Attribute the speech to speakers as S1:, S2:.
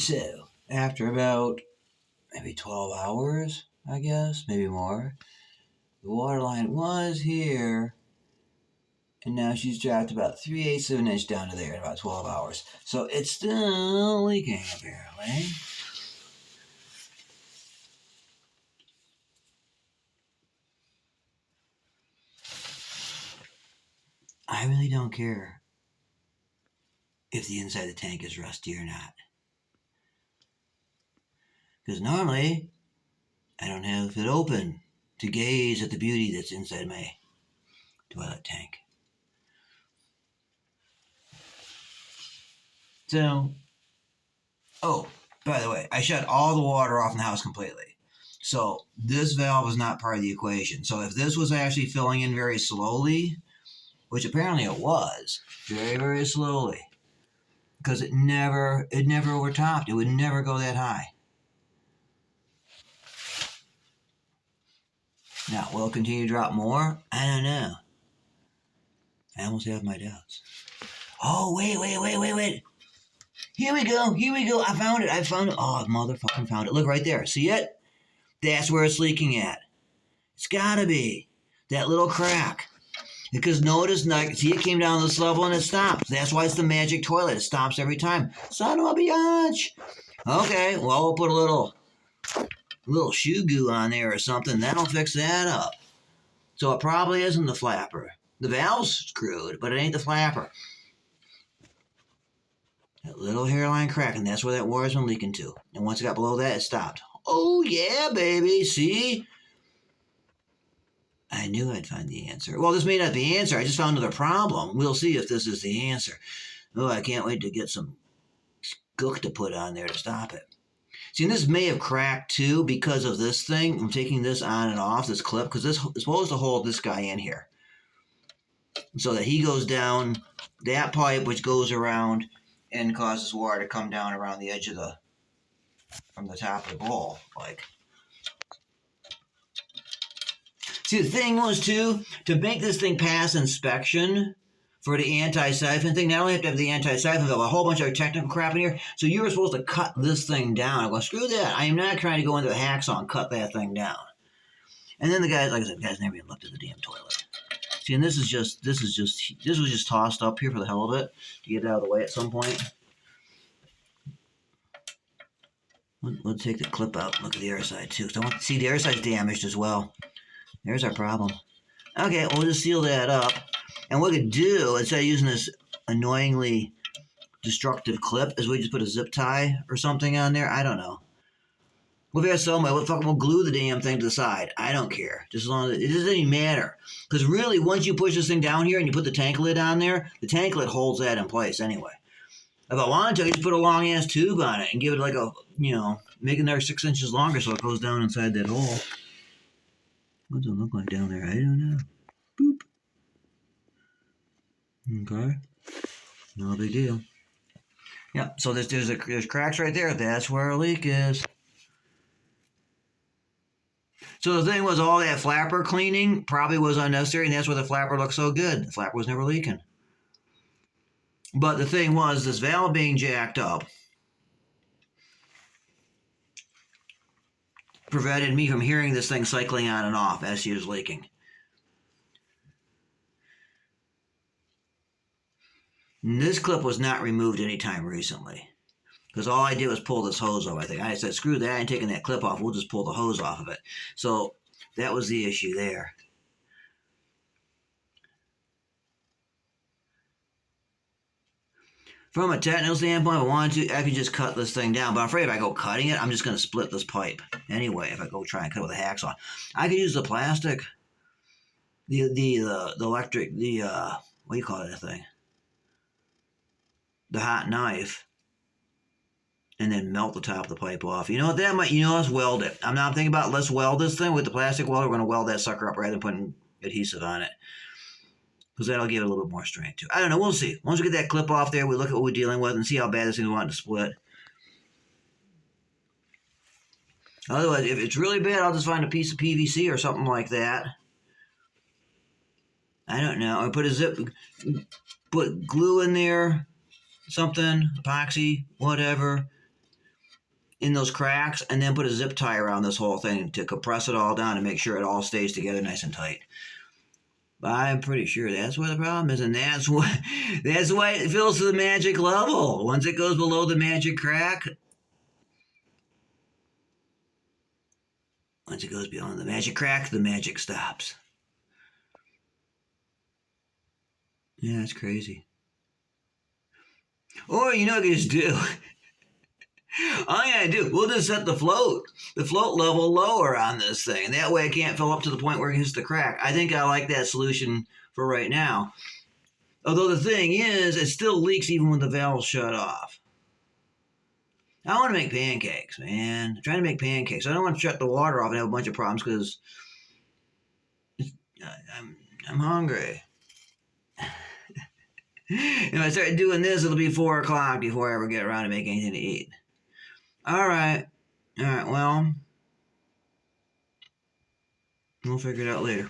S1: So, after about maybe 12 hours, I guess, maybe more, the water line was here, and now she's dropped about 3/8 of an inch down to there in about 12 hours. So, it's still leaking, apparently. I really don't care if the inside of the tank is rusty or not. Because normally, I don't have it open to gaze at the beauty that's inside my toilet tank. So, oh, by the way, I shut all the water off in the house completely. So this valve is not part of the equation. So if this was actually filling in very slowly, which apparently it was, very, very slowly, because it never overtopped. It would never go that high. Now, will it continue to drop more? I don't know. I almost have my doubts. Oh, wait. Here we go. I found it. Oh, I motherfucking found it. Look right there. See it? That's where it's leaking at. It's gotta be. That little crack. Because notice, see, it came down to this level and it stops. That's why it's the magic toilet. It stops every time. Son of a biatch. Okay, well, we'll put a little shoe goo on there or something. That'll fix that up. So it probably isn't the flapper. The valve's screwed, but it ain't the flapper. That little hairline crack, and that's where that water's been leaking to. And once it got below that, it stopped. Oh, yeah, baby. See? I knew I'd find the answer. Well, this may not be the answer. I just found another problem. We'll see if this is the answer. Oh, I can't wait to get some gook to put on there to stop it. See, and this may have cracked too because of this thing. I'm taking this on and off, this clip, because this is supposed to hold this guy in here. So that he goes down that pipe, which goes around and causes water to come down around the edge of from the top of the bowl. Like, see, the thing was, too, to make this thing pass inspection for the anti-siphon thing, not only have to have the anti-siphon, but a whole bunch of technical crap in here. So you were supposed to cut this thing down. I go, screw that. I am not trying to go into the hacksaw and cut that thing down. And then the guys, like I said, the guys never even looked at the damn toilet. See, and this was just tossed up here for the hell of it to get it out of the way at some point. We'll take the clip out and look at the other side, too. So I want to see the other side's damaged as well. There's our problem. Okay, we'll just seal that up. And what we could do, instead of using this annoyingly destructive clip, is we just put a zip tie or something on there. I don't know. We'll figure out some way. We'll glue the damn thing to the side. I don't care. Just as long as it doesn't even matter. Because really, once you push this thing down here and you put the tank lid on there, the tank lid holds that in place anyway. If I wanted to, I could just put a long ass tube on it and give it like a, make it another 6 inches longer so it goes down inside that hole. What does it look like down there? I don't know. Boop. Okay. No big deal. Yep. So there's cracks right there. That's where a leak is. So the thing was, all that flapper cleaning probably was unnecessary, and that's why the flapper looked so good. The flapper was never leaking. But the thing was, this valve being jacked up prevented me from hearing this thing cycling on and off as she was leaking. And this clip was not removed anytime recently. Because all I did was pull this hose off, I think. I said, screw that, I ain't taking that clip off. We'll just pull the hose off of it. So that was the issue there. From a technical standpoint, if I wanted to, I could just cut this thing down. But I'm afraid if I go cutting it, I'm just going to split this pipe. Anyway, if I go try and cut it with a hacksaw. I could use the plastic, the electric, what do you call that thing? The hot knife. And then melt the top of the pipe off. You know what, let's weld it. I'm thinking about, let's weld this thing with the plastic welder. We're going to weld that sucker up rather than putting adhesive on it. Because that'll give it a little bit more strength too. I don't know, we'll see. Once we get that clip off there, we look at what we're dealing with and see how bad this thing is wanting to split. Otherwise, if it's really bad, I'll just find a piece of PVC or something like that. I don't know. Or put glue in there, something, epoxy, whatever. in those cracks and then put a zip tie around this whole thing to compress it all down and make sure it all stays together nice and tight. But I'm pretty sure that's where the problem is, and that's why it fills to the magic level. Once it goes below the magic crack, once it goes beyond the magic crack, the magic stops. Yeah, that's crazy. Or you know what I can just do? All you gotta do, we'll just set the float level lower on this thing. And that way it can't fill up to the point where it hits the crack. I think I like that solution for right now. Although the thing is, it still leaks even when the valve's shut off. I want to make pancakes, man. I'm trying to make pancakes. I don't want to shut the water off and have a bunch of problems because I'm hungry. If I start doing this, it'll be 4 o'clock before I ever get around to making anything to eat. All right, well, we'll figure it out later.